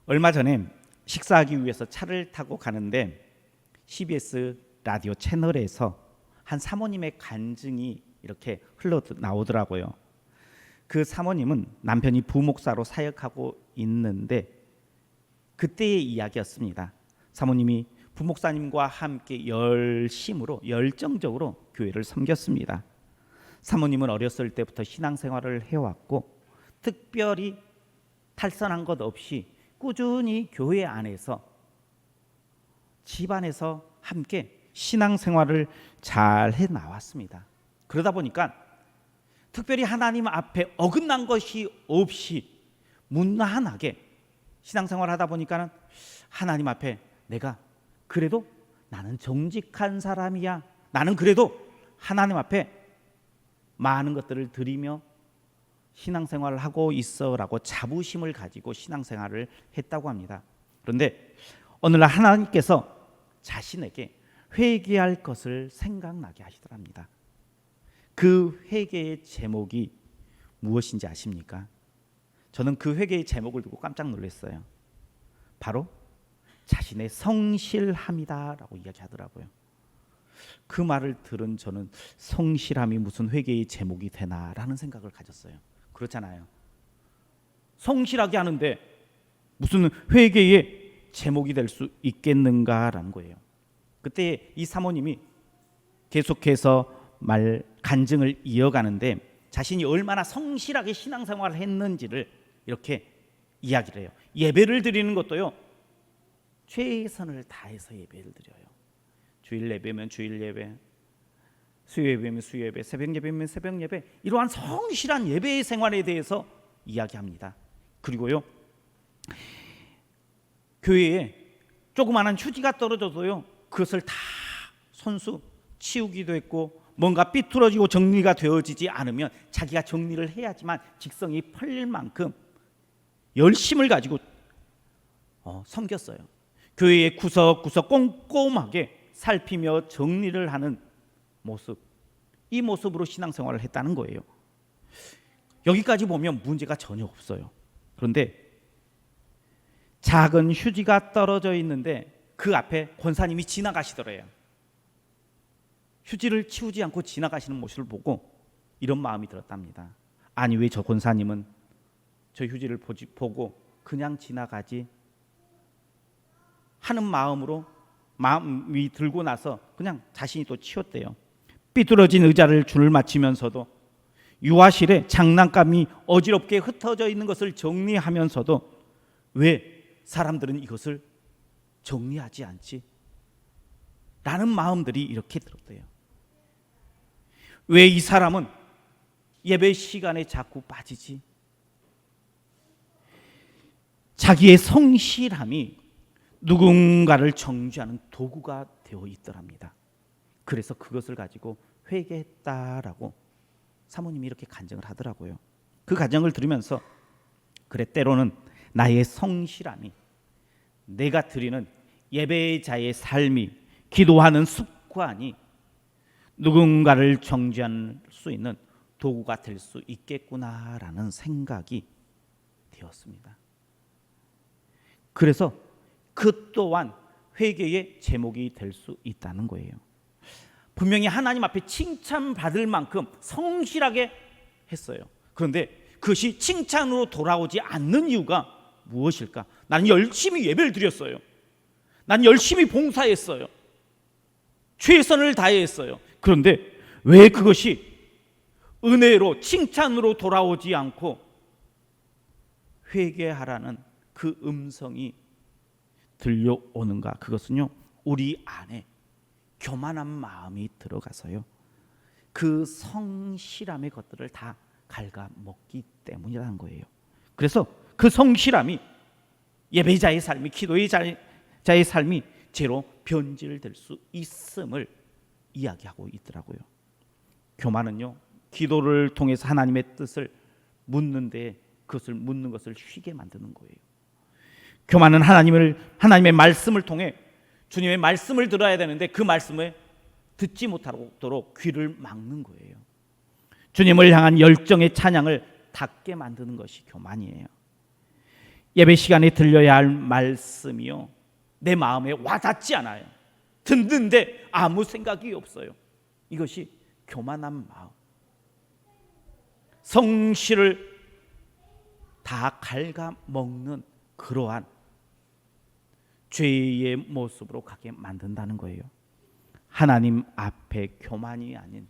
얼마 전에 식사하기 위해서 차를 타고 가는데 CBS 라디오 채널에서 한 사모님의 간증이 이렇게 흘러 나오더라고요. 그 사모님은 남편이 부목사로 사역하고 있는데 그때의 이야기였습니다. 사모님이 부목사님과 함께 열정적으로 교회를 섬겼습니다. 사모님은 어렸을 때부터 신앙생활을 해왔고 특별히 탈선한 것 없이 꾸준히 교회 안에서 집안에서 함께 신앙생활을 잘 해나왔습니다. 그러다 보니까 특별히 하나님 앞에 어긋난 것이 없이 무난하게 신앙생활을 하다 보니까 하나님 앞에 내가 그래도 나는 정직한 사람이야, 나는 그래도 하나님 앞에 많은 것들을 드리며 신앙생활을 하고 있어라고 자부심을 가지고 신앙생활을 했다고 합니다. 그런데 오늘날 하나님께서 자신에게 회개할 것을 생각나게 하시더랍니다. 그 회개의 제목이 무엇인지 아십니까? 저는 그 회개의 제목을 듣고 깜짝 놀랐어요. 바로 자신의 성실함이다라고 이야기하더라고요. 그 말을 들은 저는 성실함이 무슨 회개의 제목이 되나라는 생각을 가졌어요. 그렇잖아요. 성실하게 하는데 무슨 회개의 제목이 될 수 있겠는가라는 거예요. 그때 이 사모님이 계속해서 간증을 이어가는데 자신이 얼마나 성실하게 신앙생활을 했는지를 이렇게 이야기를 해요. 예배를 드리는 것도요, 최선을 다해서 예배를 드려요. 주일 예배면 주일 예배, 수요 예배면 수요 예배, 새벽 예배면 새벽 예배, 이러한 성실한 예배의 생활에 대해서 이야기합니다. 그리고요, 교회에 조그마한 휴지가 떨어져도요, 그것을 다 손수 치우기도 했고, 뭔가 삐뚤어지고 정리가 되어지지 않으면 자기가 정리를 해야지만 직성이 풀릴 만큼 열심을 가지고 섬겼어요. 교회의 구석구석 꼼꼼하게 살피며 정리를 하는 모습, 이 모습으로 신앙생활을 했다는 거예요. 여기까지 보면 문제가 전혀 없어요. 그런데 작은 휴지가 떨어져 있는데 그 앞에 권사님이 지나가시더래요. 휴지를 치우지 않고 지나가시는 모습을 보고 이런 마음이 들었답니다. 아니, 왜 저 권사님은 저 휴지를 보고 그냥 지나가지 하는 마음이 들고 나서 그냥 자신이 또 치웠대요. 삐뚤어진 의자를 줄을 맞추면서도, 유아실에 장난감이 어지럽게 흩어져 있는 것을 정리하면서도 왜 사람들은 이것을 정리하지 않지? 라는 마음들이 이렇게 들었대요. 왜 이 사람은 예배 시간에 자꾸 빠지지? 자기의 성실함이 누군가를 정죄하는 도구가 되어 있더랍니다. 그래서 그것을 가지고 회개했다라고 사모님이 이렇게 간증을 하더라고요. 그 간증을 들으면서 그래, 때로는 나의 성실함이, 내가 드리는 예배자의 삶이, 기도하는 습관이 누군가를 정죄할 수 있는 도구가 될 수 있겠구나라는 생각이 되었습니다. 그래서 그 또한 회개의 제목이 될 수 있다는 거예요. 분명히 하나님 앞에 칭찬받을 만큼 성실하게 했어요. 그런데 그것이 칭찬으로 돌아오지 않는 이유가 무엇일까? 나는 열심히 예배를 드렸어요. 나는 열심히 봉사했어요. 최선을 다했어요. 그런데 왜 그것이 은혜로, 칭찬으로 돌아오지 않고 회개하라는 그 음성이 들려오는가? 그것은요, 우리 안에 교만한 마음이 들어가서요, 그 성실함의 것들을 다 갉아먹기 때문이라는 거예요. 그래서 그 성실함이, 예배자의 삶이, 기도자의 삶이 죄로 변질될 수 있음을 이야기하고 있더라고요. 교만은요, 기도를 통해서 하나님의 뜻을 묻는데 그것을 묻는 것을 쉬게 만드는 거예요. 교만은 하나님의 말씀을 통해 주님의 말씀을 들어야 되는데 그 말씀을 듣지 못하도록 귀를 막는 거예요. 주님을 향한 열정의 찬양을 닫게 만드는 것이 교만이에요. 예배 시간에 들려야 할 말씀이요, 내 마음에 와닿지 않아요. 듣는데 아무 생각이 없어요. 이것이 교만한 마음, 성실을 다 갉아먹는 그러한 죄의 모습으로 가게 만든다는 거예요. 하나님 앞에 교만이 아닌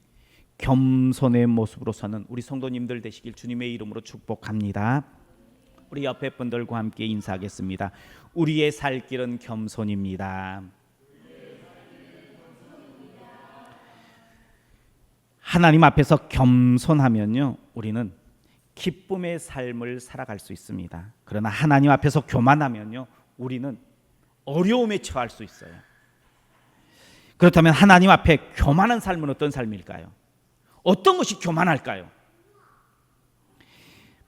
겸손의 모습으로 서는 우리 성도님들 되시길 주님의 이름으로 축복합니다. 우리 옆에 분들과 함께 인사하겠습니다. 우리의 살 길은 겸손입니다. 하나님 앞에서 겸손하면요, 우리는 기쁨의 삶을 살아갈 수 있습니다. 그러나 하나님 앞에서 교만하면요, 우리는 어려움에 처할 수 있어요. 그렇다면 하나님 앞에 교만한 삶은 어떤 삶일까요? 어떤 것이 교만할까요?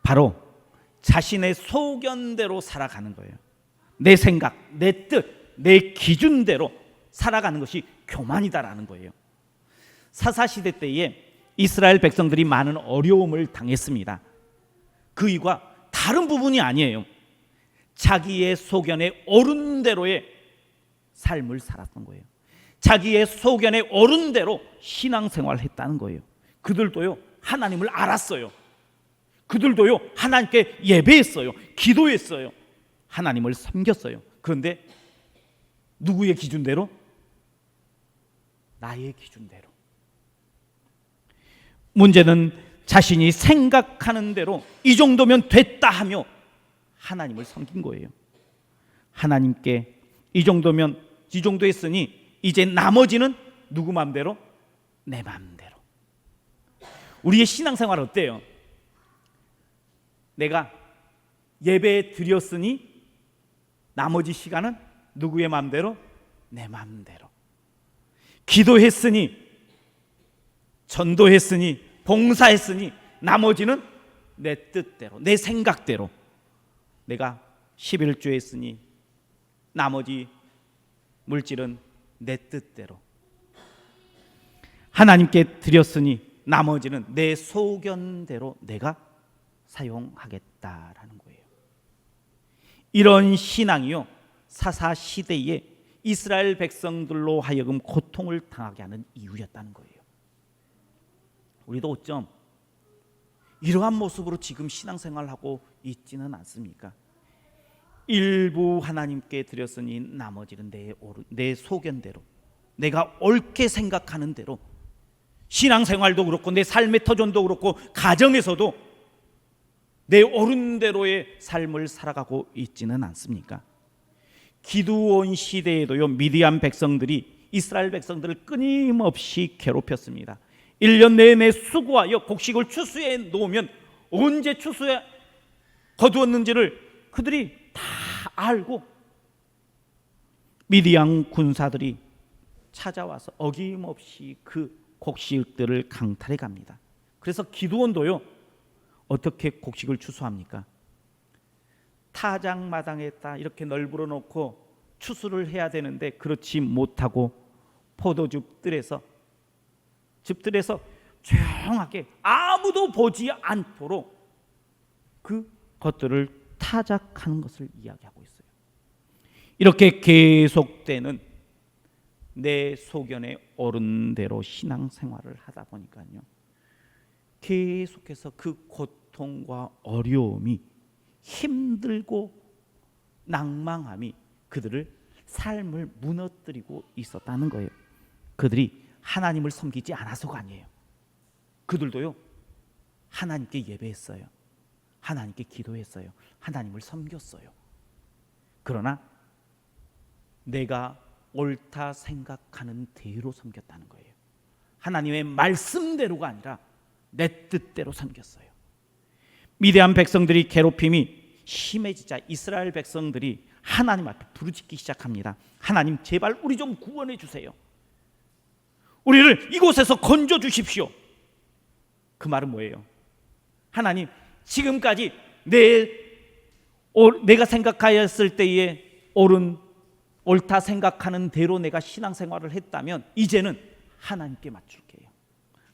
바로 자신의 소견대로 살아가는 거예요. 내 생각, 내 뜻, 내 기준대로 살아가는 것이 교만이다라는 거예요. 사사시대 때에 이스라엘 백성들이 많은 어려움을 당했습니다. 그 이유가 다른 부분이 아니에요. 자기의 소견에 옳은 대로의 삶을 살았던 거예요. 자기의 소견에 옳은 대로 신앙생활을 했다는 거예요. 그들도요, 하나님을 알았어요. 그들도요, 하나님께 예배했어요. 기도했어요. 하나님을 섬겼어요. 그런데 누구의 기준대로? 나의 기준대로. 문제는 자신이 생각하는 대로 이 정도면 됐다 하며 하나님을 섬긴 거예요. 하나님께 이 정도 했으니 이제 나머지는 누구 마음대로? 내 마음대로. 우리의 신앙생활 어때요? 내가 예배 드렸으니 나머지 시간은 누구의 마음대로? 내 마음대로. 기도했으니, 전도했으니, 봉사했으니 나머지는 내 뜻대로, 내 생각대로. 내가 11조 했으니 나머지 물질은 내 뜻대로. 하나님께 드렸으니 나머지는 내 소견대로 내가 사용하겠다라는 거예요. 이런 신앙이요, 사사 시대에 이스라엘 백성들로 하여금 고통을 당하게 하는 이유였다는 거예요. 우리도 어쩜 이러한 모습으로 지금 신앙생활을 하고 있지는 않습니까? 일부 하나님께 드렸으니 나머지는 내 소견대로, 내가 옳게 생각하는 대로, 신앙생활도 그렇고 내 삶의 터전도 그렇고 가정에서도 내 옳은 대로의 삶을 살아가고 있지는 않습니까? 기드온 시대에도요, 미디안 백성들이 이스라엘 백성들을 끊임없이 괴롭혔습니다. 1년 내내 수고하여 곡식을 추수해 놓으면 언제 추수해 거두었는지를 그들이 다 알고 미디안 군사들이 찾아와서 어김없이 그 곡식들을 강탈해 갑니다. 그래서 기드온도요, 어떻게 곡식을 추수합니까? 타작마당에다 이렇게 널브러 놓고 추수를 해야 되는데 그렇지 못하고 포도즙들에서 조용하게 아무도 보지 않도록 그 것들을 타작하는 것을 이야기하고 있어요. 이렇게 계속되는 내 소견에 옳은 대로 신앙생활을 하다 보니까요, 계속해서 그 고통과 어려움이, 힘들고 낭망함이 그들을 삶을 무너뜨리고 있었다는 거예요. 그들이 하나님을 섬기지 않아서가 아니에요. 그들도요, 하나님께 예배했어요. 하나님께 기도했어요. 하나님을 섬겼어요. 그러나 내가 옳다 생각하는 대로 섬겼다는 거예요. 하나님의 말씀대로가 아니라 내 뜻대로 섬겼어요. 미디안 백성들이 괴롭힘이 심해지자 이스라엘 백성들이 하나님 앞에 부르짖기 시작합니다. 하나님, 제발 우리 좀 구원해 주세요. 우리를 이곳에서 건져 주십시오. 그 말은 뭐예요? 하나님, 지금까지 내가 생각하였을 때에 옳다 생각하는 대로 내가 신앙생활을 했다면 이제는 하나님께 맞출게요.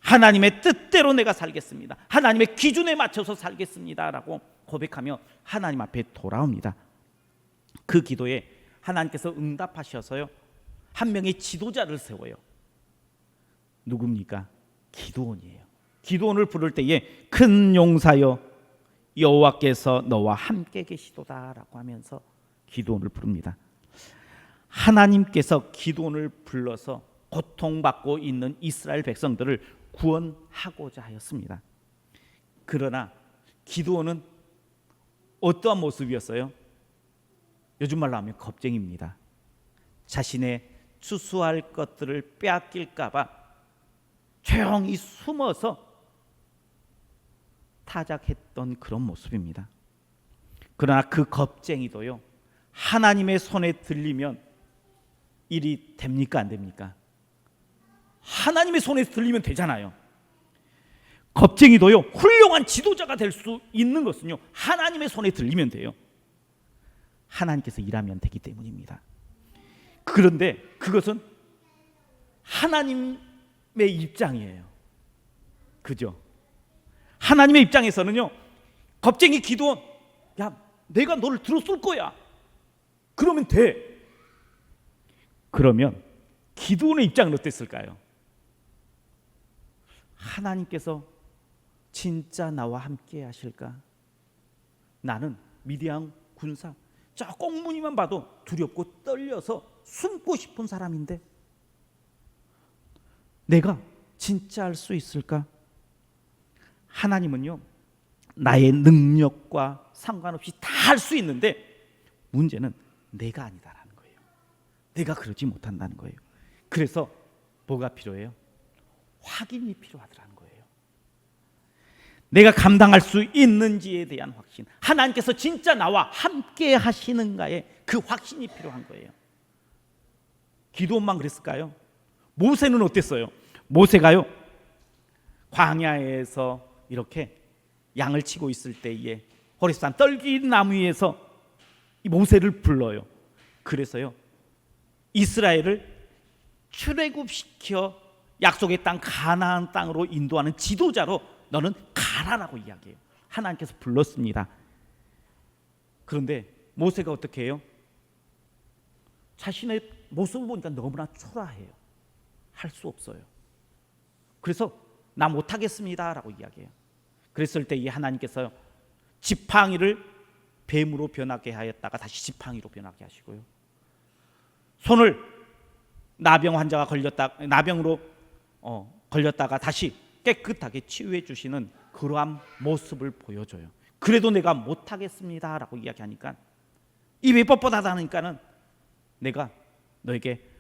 하나님의 뜻대로 내가 살겠습니다. 하나님의 기준에 맞춰서 살겠습니다 라고 고백하며 하나님 앞에 돌아옵니다. 그 기도에 하나님께서 응답하셔서요, 한 명의 지도자를 세워요. 누굽니까? 기드온이에요. 기드온을 부를 때에 큰 용사여 여호와께서 너와 함께 계시도다라고 하면서 기드온을 부릅니다. 하나님께서 기드온을 불러서 고통받고 있는 이스라엘 백성들을 구원하고자 하였습니다. 그러나 기드온은 어떠한 모습이었어요? 요즘 말로 하면 겁쟁이입니다. 자신의 추수할 것들을 빼앗길까 봐 조용히 숨어서 타작했던 그런 모습입니다. 그러나 그 겁쟁이도요, 하나님의 손에 들리면 일이 됩니까 안 됩니까? 하나님의 손에 들리면 되잖아요. 겁쟁이도요, 훌륭한 지도자가 될 수 있는 것은요, 하나님의 손에 들리면 돼요. 하나님께서 일하면 되기 때문입니다. 그런데 그것은 하나님의 입장이에요. 그죠? 하나님의 입장에서는요, 겁쟁이 기드온, 야, 내가 너를 들어쏠 거야. 그러면 돼. 그러면 기드온의 입장은 어땠을까요? 하나님께서 진짜 나와 함께 하실까? 나는 미디안 군사, 저 꽁무니만 봐도 두렵고 떨려서 숨고 싶은 사람인데 내가 진짜 할 수 있을까? 하나님은요, 나의 능력과 상관없이 다 할 수 있는데 문제는 내가 아니다라는 거예요. 내가 그러지 못한다는 거예요. 그래서 뭐가 필요해요? 확인이 필요하더라는 거예요. 내가 감당할 수 있는지에 대한 확신, 하나님께서 진짜 나와 함께 하시는가에 그 확신이 필요한 거예요. 기드온만 그랬을까요? 모세는 어땠어요? 모세가요, 광야에서 이렇게 양을 치고 있을 때에 호레스산 떨기나무 위에서 이 모세를 불러요. 그래서요, 이스라엘을 출애굽시켜 약속의 땅 가나안 땅으로 인도하는 지도자로 너는 가라라고 이야기해요. 하나님께서 불렀습니다. 그런데 모세가 어떻게 해요? 자신의 모습을 보니까 너무나 초라해요. 할 수 없어요. 그래서 나 못하겠습니다 라고 이야기해요. 그랬을 때 이 하나님께서 지팡이를 뱀으로 변하게 하였다가 다시 지팡이로 변하게 하시고요, 손을 나병 환자가 나병으로 걸렸다가 다시 깨끗하게 치유해 주시는 그러한 모습을 보여줘요. 그래도 내가 못하겠습니다 라고 이야기하니까, 입이 뻣뻣하다니까는 내가 너에게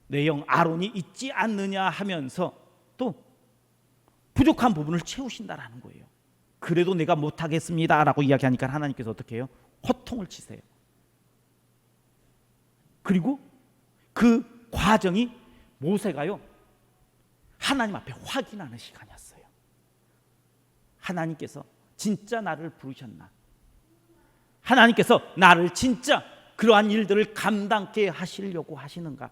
내 형 아론이 있지 않느냐 하면서 또 부족한 부분을 채우신다라는 거예요. 그래도 내가 못하겠습니다 라고 이야기하니까 하나님께서 어떻게 해요? 호통을 치세요. 그리고 그 과정이 모세가요, 하나님 앞에 확인하는 시간이었어요. 하나님께서 진짜 나를 부르셨나? 하나님께서 나를 진짜 그러한 일들을 감당케 하시려고 하시는가?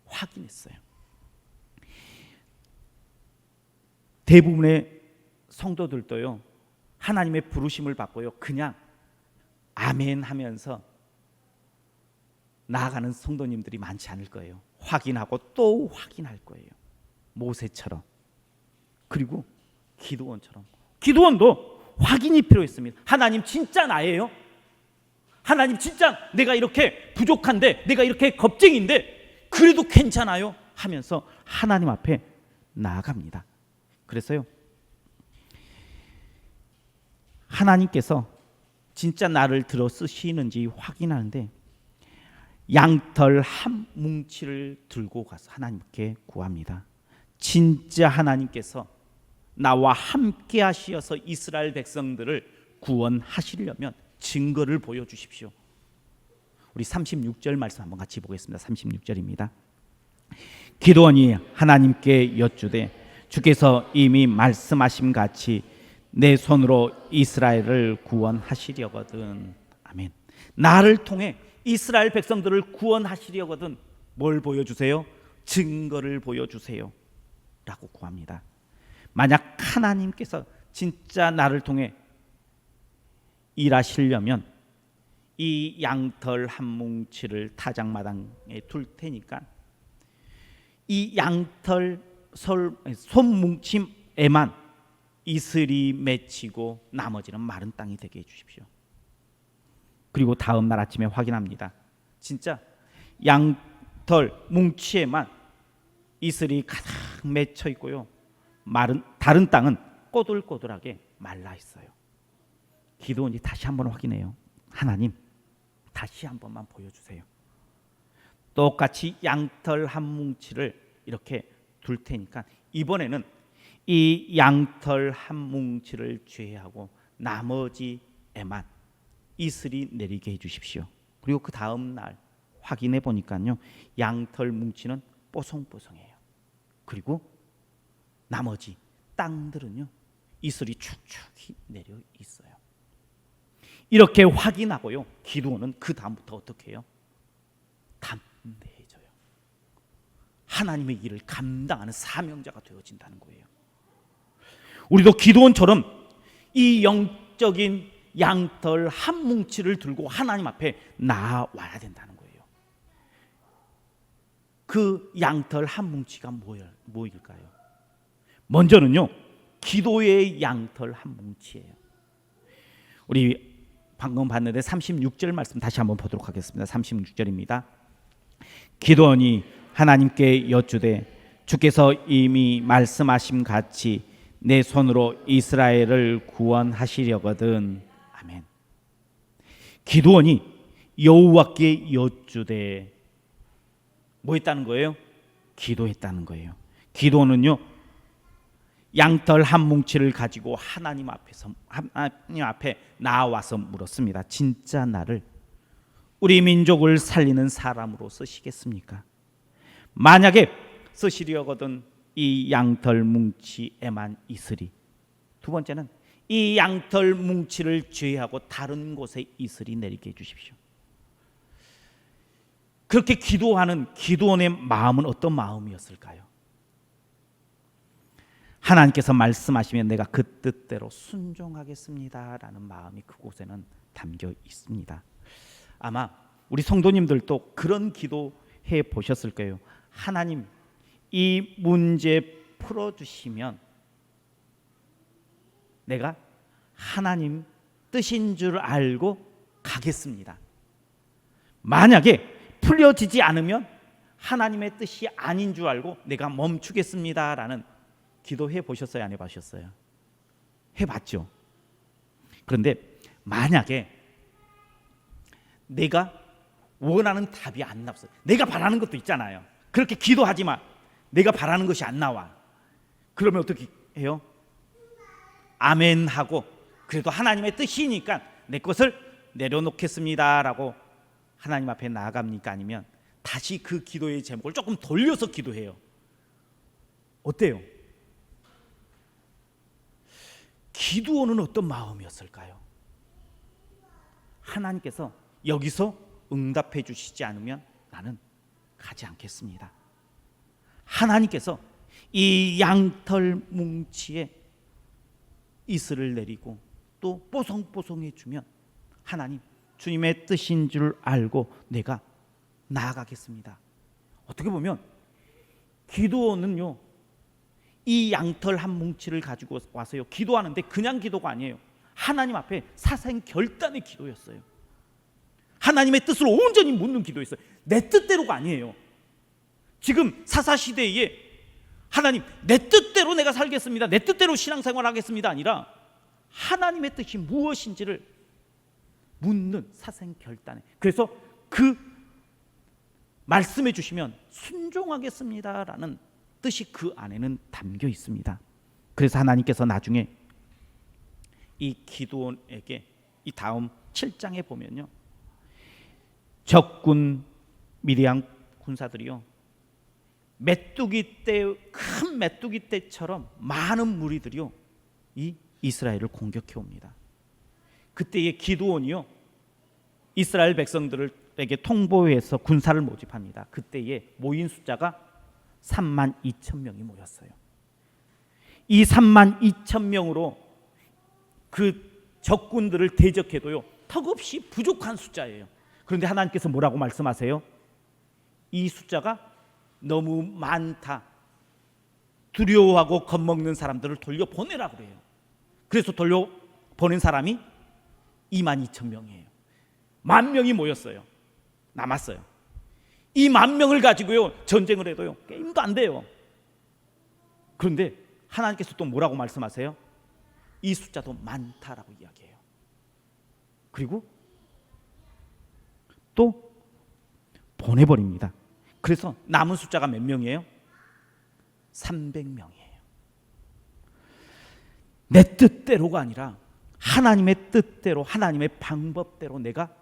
확인했어요. 대부분의 성도들도요, 하나님의 부르심을 받고요, 그냥 아멘 하면서 나아가는 성도님들이 많지 않을 거예요. 확인하고 또 확인할 거예요. 모세처럼, 그리고 기드온처럼. 기드온도 확인이 필요했습니다. 하나님 진짜 나예요? 하나님 진짜 내가 이렇게 부족한데, 내가 이렇게 겁쟁인데 그래도 괜찮아요? 하면서 하나님 앞에 나아갑니다. 그래서요, 하나님께서 진짜 나를 들어 쓰시는지 확인하는데 양털 한 뭉치를 들고 가서 하나님께 구합니다. 진짜 하나님께서 나와 함께 하시어서 이스라엘 백성들을 구원하시려면 증거를 보여주십시오. 우리 36절 말씀 한번 같이 보겠습니다. 36절입니다. 기드온이 하나님께 여쭈되 주께서 이미 말씀하신 같이 내 손으로 이스라엘을 구원하시려거든. 아멘. 나를 통해 이스라엘 백성들을 구원하시려거든 뭘 보여주세요? 증거를 보여주세요. 라고 구합니다. 만약 하나님께서 진짜 나를 통해 일하시려면 이 양털 한 뭉치를 타작마당에 둘 테니까 이 양털 손뭉침에만 이슬이 맺히고 나머지는 마른 땅이 되게 해주십시오. 그리고 다음 날 아침에 확인합니다. 진짜 양털 뭉치에만 이슬이 가득 맺혀 있고요. 다른 땅은 꼬들꼬들하게 말라 있어요. 기도원이 다시 한번 확인해요. 하나님, 다시 한 번만 보여주세요. 똑같이 양털 한 뭉치를 이렇게 둘 테니까 이번에는 이 양털 한 뭉치를 제외하고 나머지에만 이슬이 내리게 해주십시오. 그리고 그 다음 날 확인해 보니까요, 양털 뭉치는 뽀송뽀송해요. 그리고 나머지 땅들은요, 이슬이 축축히 내려 있어요. 이렇게 확인하고요, 기도원은 그 다음부터 어떻게 해요? 담대해져요. 하나님의 일을 감당하는 사명자가 되어진다는 거예요. 우리도 기도원처럼 이 영적인 양털 한 뭉치를 들고 하나님 앞에 나와야 된다는 거예요. 그 양털 한 뭉치가 뭐일까요? 먼저는요, 기도의 양털 한 뭉치예요. 우리 방금 봤는데 36절 말씀 다시 한번 보도록 하겠습니다. 36절입니다. 기도원이 하나님께 여쭈되 주께서 이미 말씀하심 같이 내 손으로 이스라엘을 구원하시려거든. 아멘. 기도원이 여호와께 여쭈되 뭐 했다는 거예요? 기도했다는 거예요. 기도원은요, 양털 한 뭉치를 가지고 하나님 앞에 나와서 물었습니다. 진짜 나를 우리 민족을 살리는 사람으로 쓰시겠습니까? 만약에 쓰시려거든 이 양털 뭉치에만 이슬이, 두 번째는 이 양털 뭉치를 제외하고 다른 곳에 이슬이 내리게 해주십시오. 그렇게 기도하는 기도원의 마음은 어떤 마음이었을까요? 하나님께서 말씀하시면 내가 그 뜻대로 순종하겠습니다라는 마음이 그곳에는 담겨 있습니다. 아마 우리 성도님들도 그런 기도해 보셨을 거예요. 하나님, 이 문제 풀어주시면 내가 하나님 뜻인 줄 알고 가겠습니다. 만약에 풀려지지 않으면 하나님의 뜻이 아닌 줄 알고 내가 멈추겠습니다라는 기도해 보셨어요? 안 해보셨어요? 해봤죠. 그런데 만약에 내가 원하는 답이 안 나왔어요. 내가 바라는 것도 있잖아요. 그렇게 기도하지만 내가 바라는 것이 안 나와. 그러면 어떻게 해요? 아멘 하고 그래도 하나님의 뜻이니까 내 것을 내려놓겠습니다라고 하나님 앞에 나아갑니까? 아니면 다시 그 기도의 제목을 조금 돌려서 기도해요? 어때요? 기도원은 어떤 마음이었을까요? 하나님께서 여기서 응답해 주시지 않으면 나는 가지 않겠습니다. 하나님께서 이 양털 뭉치에 이슬을 내리고 또 뽀송뽀송해 주면 하나님, 주님의 뜻인 줄 알고 내가 나아가겠습니다. 어떻게 보면 기도원은요, 이 양털 한 뭉치를 가지고 와서요, 기도하는데 그냥 기도가 아니에요. 하나님 앞에 사생 결단의 기도였어요. 하나님의 뜻을 온전히 묻는 기도였어요. 내 뜻대로가 아니에요. 지금 사사시대에 하나님, 내 뜻대로 내가 살겠습니다, 내 뜻대로 신앙생활 하겠습니다 아니라 하나님의 뜻이 무엇인지를 묻는 사생 결단에, 그래서 그 말씀해 주시면 순종하겠습니다라는 뜻이 그 안에는 담겨 있습니다. 그래서 하나님께서 나중에 이 기드온에게 이 다음 7장에 보면요, 적군 미디안 군사들이요, 메뚜기 떼, 큰 메뚜기 떼처럼 많은 무리들이요 이 이스라엘을 공격해 옵니다. 그때에 기드온이요 이스라엘 백성들에게 통보해서 군사를 모집합니다. 그때에 모인 숫자가 32,000명이 모였어요. 이 3만 2천 명으로 그 적군들을 대적해도요 턱없이 부족한 숫자예요. 그런데 하나님께서 뭐라고 말씀하세요? 이 숫자가 너무 많다, 두려워하고 겁먹는 사람들을 돌려보내라고 그래요. 그래서 돌려보낸 사람이 2만 2천 명이에요. 10,000명이 모였어요. 남았어요. 이 10,000명을 가지고요 전쟁을 해도요 게임도 안 돼요. 그런데 하나님께서 또 뭐라고 말씀하세요? 이 숫자도 많다라고 이야기해요. 그리고 또 보내버립니다. 그래서 남은 숫자가 몇 명이에요? 300명이에요. 내 뜻대로가 아니라 하나님의 뜻대로, 하나님의 방법대로 내가,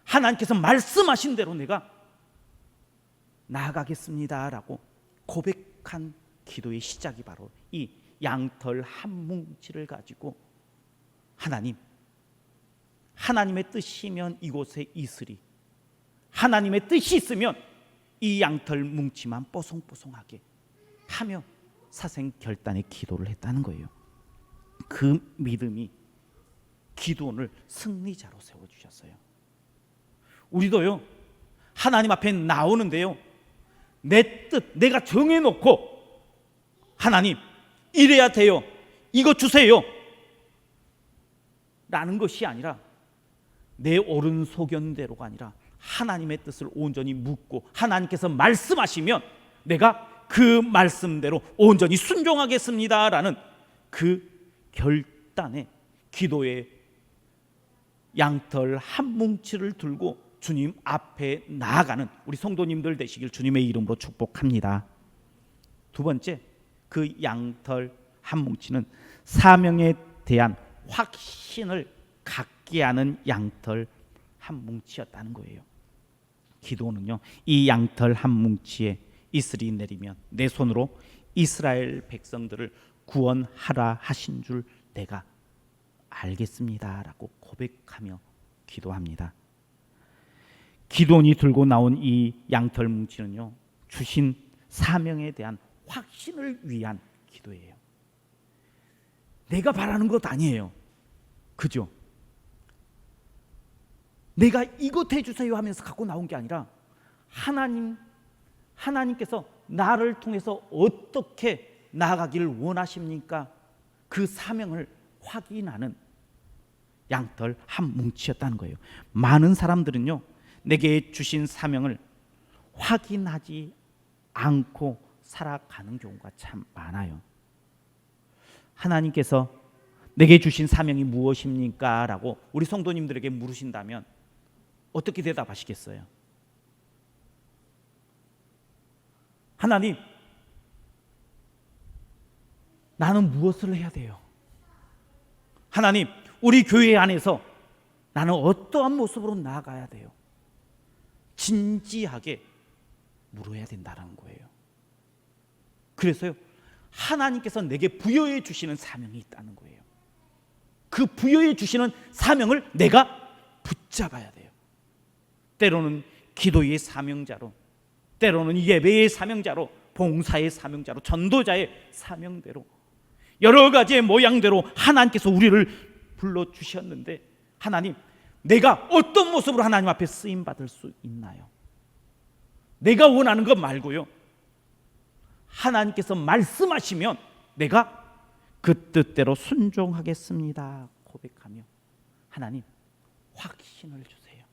하나님께서 말씀하신 대로 내가 나아가겠습니다라고 고백한 기도의 시작이 바로 이 양털 한 뭉치를 가지고 하나님의 뜻이면 이곳에 있으리, 하나님의 뜻이 있으면 이 양털 뭉치만 뽀송뽀송하게 하며 사생결단의 기도를 했다는 거예요. 그 믿음이 기도원을 승리자로 세워주셨어요. 우리도요 하나님 앞에 나오는데요 내 뜻 내가 정해놓고 하나님 이래야 돼요, 이거 주세요 라는 것이 아니라 내 옳은 소견대로가 아니라 하나님의 뜻을 온전히 묻고 하나님께서 말씀하시면 내가 그 말씀대로 온전히 순종하겠습니다라는 그 결단의 기도의 양털 한 뭉치를 들고 주님 앞에 나아가는 우리 성도님들 되시길 주님의 이름으로 축복합니다. 두 번째, 그 양털 한 뭉치는 사명에 대한 확신을 갖게 하는 양털 한 뭉치였다는 거예요. 기도는요 이 양털 한 뭉치에 이슬이 내리면 내 손으로 이스라엘 백성들을 구원하라 하신 줄 내가 알겠습니다라고 고백하며 기도합니다. 기도원이 들고 나온 이 양털 뭉치는요 주신 사명에 대한 확신을 위한 기도예요. 내가 바라는 것 아니에요. 그죠? 내가 이것 해주세요 하면서 갖고 나온 게 아니라 하나님께서 나를 통해서 어떻게 나아가기를 원하십니까? 그 사명을 확인하는 양털 한 뭉치였다는 거예요. 많은 사람들은요 내게 주신 사명을 확인하지 않고 살아가는 경우가 참 많아요. 하나님께서 내게 주신 사명이 무엇입니까? 라고 우리 성도님들에게 물으신다면 어떻게 대답하시겠어요? 하나님, 나는 무엇을 해야 돼요? 하나님, 우리 교회 안에서 나는 어떠한 모습으로 나아가야 돼요? 진지하게 물어야 된다는 거예요. 그래서요 하나님께서 내게 부여해 주시는 사명이 있다는 거예요. 그 부여해 주시는 사명을 내가 붙잡아야 돼요. 때로는 기도의 사명자로, 때로는 예배의 사명자로, 봉사의 사명자로, 전도자의 사명대로 여러 가지의 모양대로 하나님께서 우리를 불러주셨는데 하나님, 내가 어떤 모습으로 하나님 앞에 쓰임받을 수 있나요? 내가 원하는 것 말고요 하나님께서 말씀하시면 내가 그 뜻대로 순종하겠습니다 고백하며 하나님 확신을 주세요.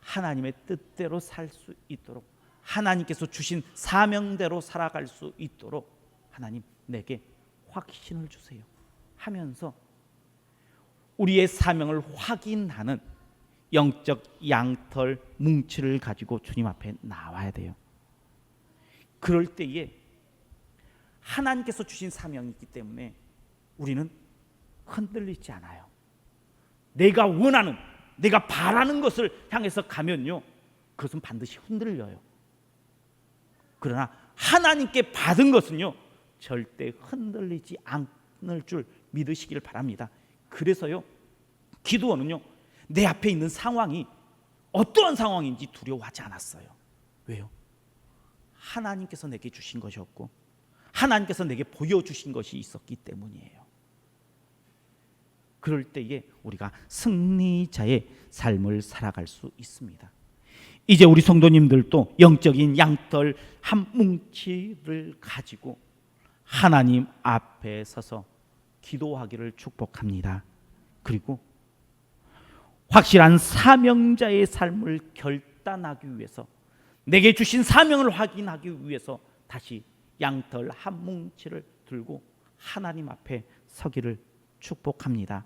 하나님의 뜻대로 살 수 있도록, 하나님께서 주신 사명대로 살아갈 수 있도록 하나님 내게 확신을 주세요 하면서 우리의 사명을 확인하는 영적 양털 뭉치를 가지고 주님 앞에 나와야 돼요. 그럴 때에 하나님께서 주신 사명이 있기 때문에 우리는 흔들리지 않아요. 내가 원하는, 내가 바라는 것을 향해서 가면요 그것은 반드시 흔들려요. 그러나 하나님께 받은 것은요 절대 흔들리지 않을 줄 믿으시길 바랍니다. 그래서요 기도원은요 내 앞에 있는 상황이 어떠한 상황인지 두려워하지 않았어요. 왜요? 하나님께서 내게 주신 것이었고 하나님께서 내게 보여주신 것이 있었기 때문이에요. 그럴 때에 우리가 승리자의 삶을 살아갈 수 있습니다. 이제 우리 성도님들도 영적인 양털 한 뭉치를 가지고 하나님 앞에 서서 기도하기를 축복합니다. 그리고 확실한 사명자의 삶을 결단하기 위해서, 내게 주신 사명을 확인하기 위해서 다시 양털 한 뭉치를 들고 하나님 앞에 서기를 축복합니다.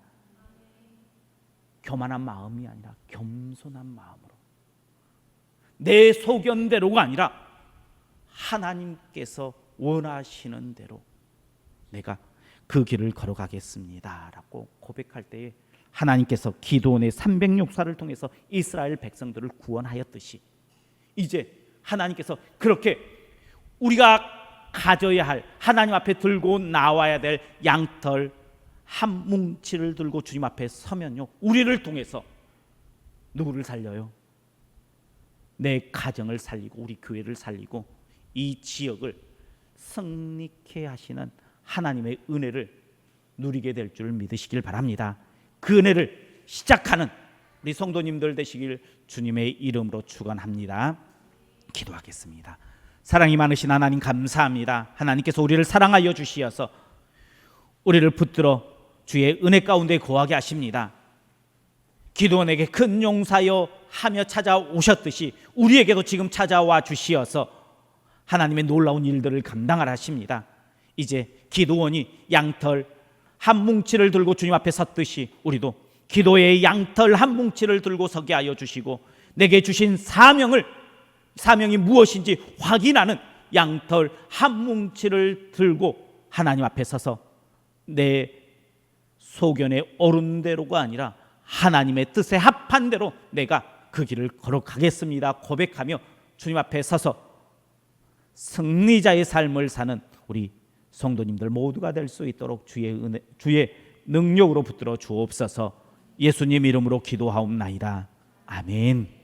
교만한 마음이 아니라 겸손한 마음으로, 내 소견대로가 아니라 하나님께서 원하시는 대로 내가 그 길을 걸어가겠습니다 라고 고백할 때에 하나님께서 기드온의 306사를 통해서 이스라엘 백성들을 구원하였듯이, 이제 하나님께서 그렇게 우리가 가져야 할, 하나님 앞에 들고 나와야 될 양털 한 뭉치를 들고 주님 앞에 서면요, 우리를 통해서 누구를 살려요? 내 가정을 살리고 우리 교회를 살리고 이 지역을 승리케 하시는 하나님의 은혜를 누리게 될 줄 믿으시길 바랍니다. 그 은혜를 시작하는 우리 성도님들 되시길 주님의 이름으로 축원합니다. 기도하겠습니다. 사랑이 많으신 하나님 감사합니다. 하나님께서 우리를 사랑하여 주시어서 우리를 붙들어 주의 은혜 가운데 거하게 하십니다. 기드온에게 큰 용사여 하며 찾아오셨듯이 우리에게도 지금 찾아와 주시어서 하나님의 놀라운 일들을 감당하라 하십니다. 이제 기드온이 양털 한 뭉치를 들고 주님 앞에 섰듯이 우리도 기도의 양털 한 뭉치를 들고 서게 하여 주시고, 내게 주신 사명이 무엇인지 확인하는 양털 한 뭉치를 들고 하나님 앞에 서서 내 소견에 오른 대로가 아니라 하나님의 뜻에 합한 대로 내가 그 길을 걸어가겠습니다 고백하며 주님 앞에 서서 승리자의 삶을 사는 우리 성도님들 모두가 될 수 있도록 주의 은혜, 주의 능력으로 붙들어 주옵소서. 예수님 이름으로 기도하옵나이다. 아멘.